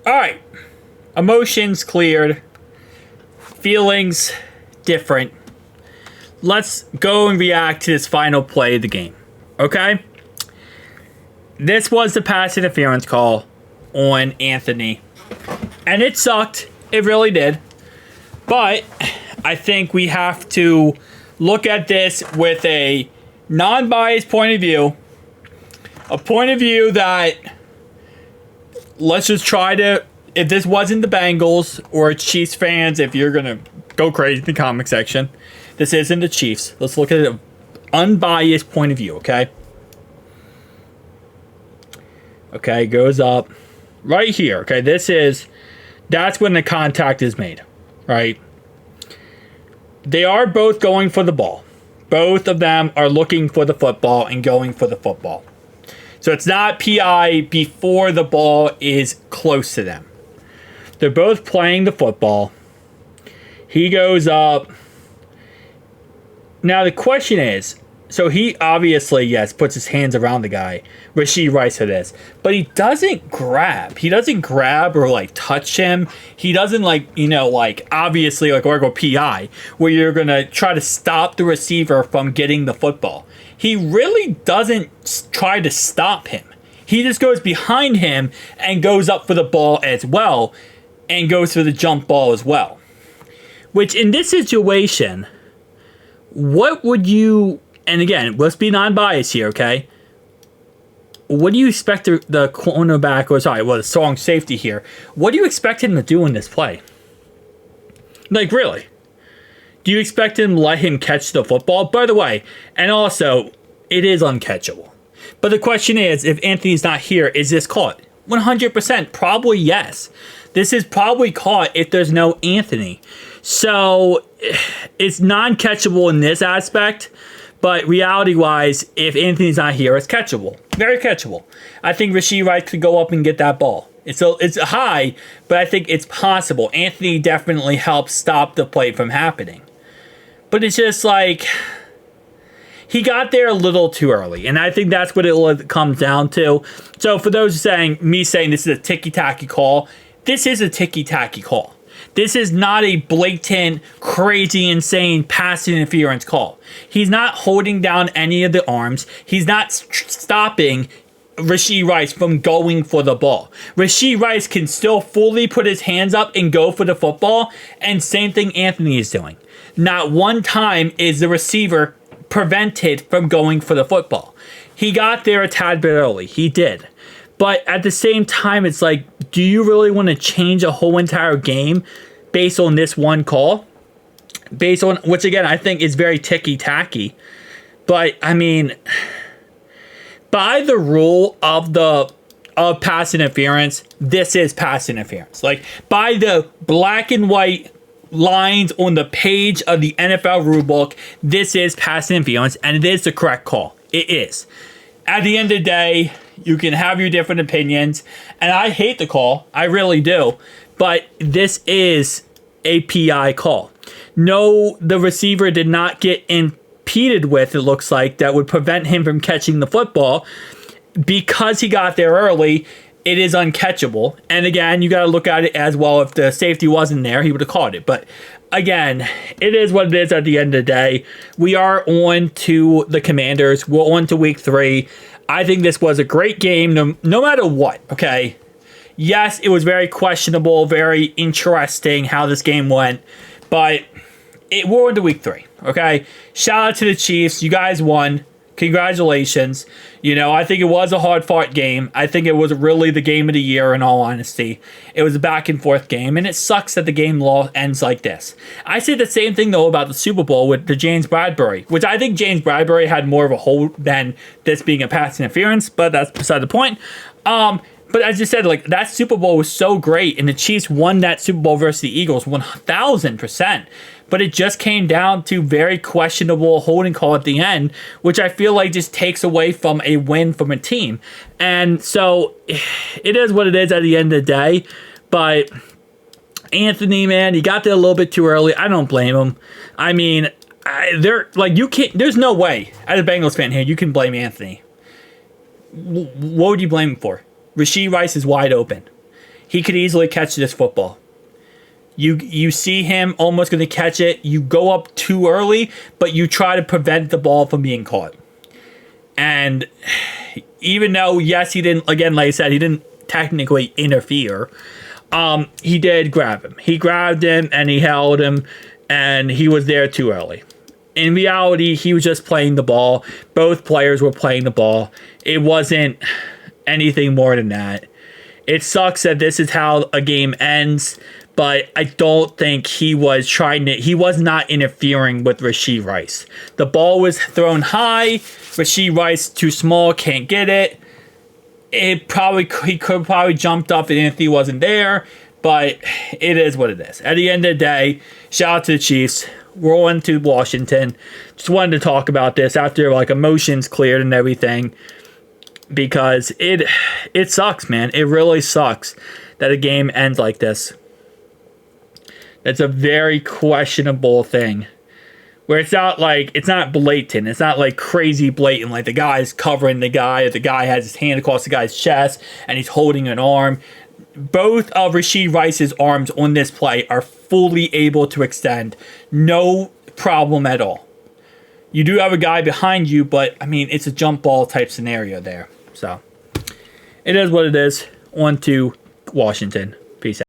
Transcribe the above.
All right. Emotions cleared. Feelings different. Let's go and react to this final play of the game. Okay? This was the pass interference call on Anthony. And it sucked. It really did. But I think we have to look at this with a non-biased point of view. A point of view that, let's just try to, if this wasn't the Bengals or Chiefs fans, if you're going to go crazy in the comment section, this isn't the Chiefs. Let's look at an unbiased point of view, okay? Okay, goes up right here, okay? That's when the contact is made, right? They are both going for the ball. Both of them are looking for the football and going for the football. So it's not PI before the ball is close to them. They're both playing the football. He goes up. Now the question is, so he obviously, yes, puts his hands around the guy. Rashee Rice it is. But he doesn't grab. He doesn't grab or, like, touch him. He doesn't, like, obviously, like, or go PI, where you're going to try to stop the receiver from getting the football. He really doesn't try to stop him. He just goes behind him and goes up for the ball as well and goes for the jump ball as well. Which, in this situation, what would you... And again, let's be non-biased here, okay? What do you expect the cornerback, the strong safety here, what do you expect him to do in this play? Like, really? Do you expect him to let him catch the football? By the way, and also, it is uncatchable. But the question is, if Anthony's not here, is this caught? 100%, probably yes. This is probably caught if there's no Anthony. So, it's non-catchable in this aspect. But reality-wise, if Anthony's not here, it's catchable. Very catchable. I think Rashee Rice could go up and get that ball. It's high, but I think it's possible. Anthony definitely helps stop the play from happening. But it's just like, he got there a little too early. And I think that's what it comes down to. So for those saying this is a ticky-tacky call, this is a ticky-tacky call. This is not a blatant, crazy, insane pass interference call. He's not holding down any of the arms. He's not stopping Rashee Rice from going for the ball. Rashee Rice can still fully put his hands up and go for the football, and same thing Anthony is doing. Not one time is the receiver prevented from going for the football. He got there a tad bit early. He did. But at the same time, it's like, do you really want to change a whole entire game based on this one call? Based on, which again, I think is very ticky-tacky. But, I mean, by the rule of pass interference, this is pass interference. Like, by the black and white lines on the page of the NFL rulebook, this is pass interference, and it is the correct call. It is. At the end of the day, you can have your different opinions, and I hate the call. I really do. But this is a PI call. No, the receiver did not get impeded with, it looks like, that would prevent him from catching the football. Because he got there early, it is uncatchable. And again, you got to look at it as well. If the safety wasn't there, he would have caught it. But again, it is what it is at the end of the day. We are on to the Commanders. We're on to week 3. I think this was a great game, no matter what, okay? Yes, it was very questionable, very interesting how this game went, but we're on to week 3, okay? Shout out to the Chiefs. You guys won. Congratulations. I think it was a hard-fought game. I think it was really the game of the year, in all honesty. It was a back-and-forth game, and it sucks that the game ends like this. I say the same thing, though, about the Super Bowl with the James Bradbury, which I think James Bradbury had more of a hold than this being a pass interference, but that's beside the point. But as you said, like, that Super Bowl was so great, and the Chiefs won that Super Bowl versus the Eagles 1,000%. But it just came down to very questionable holding call at the end, which I feel like just takes away from a win from a team. And so it is what it is at the end of the day. But Anthony, man, he got there a little bit too early. I don't blame him. I mean, there's no way, as a Bengals fan here, you can blame Anthony. What would you blame him for? Rashee Rice is wide open. he could easily catch this football. You see him almost going to catch it. You go up too early, but you try to prevent the ball from being caught. And even though, yes, he didn't, again, like I said, he didn't technically interfere, he did grab him. He grabbed him and he held him, and he was there too early. In reality, he was just playing the ball. Both players were playing the ball. It wasn't anything more than that. It sucks that this is how a game ends, but I don't think he was not interfering with Rashee Rice. The ball was thrown high. Rashee Rice, too small, can't get it. He could probably jumped up if Anthony wasn't there, but it is what it is. At the end of the day, shout out to the Chiefs. Rolling to Washington. Just wanted to talk about this after like emotions cleared and everything, because it sucks, man. It really sucks that a game ends like this. That's a very questionable thing. Where it's not blatant. It's not like crazy blatant. Like the guy's covering the guy, or the guy has his hand across the guy's chest and he's holding an arm. Both of Rashee Rice's arms on this play are fully able to extend. No problem at all. You do have a guy behind you, but I mean, it's a jump ball type scenario there. So it is what it is. On to Washington. Peace out.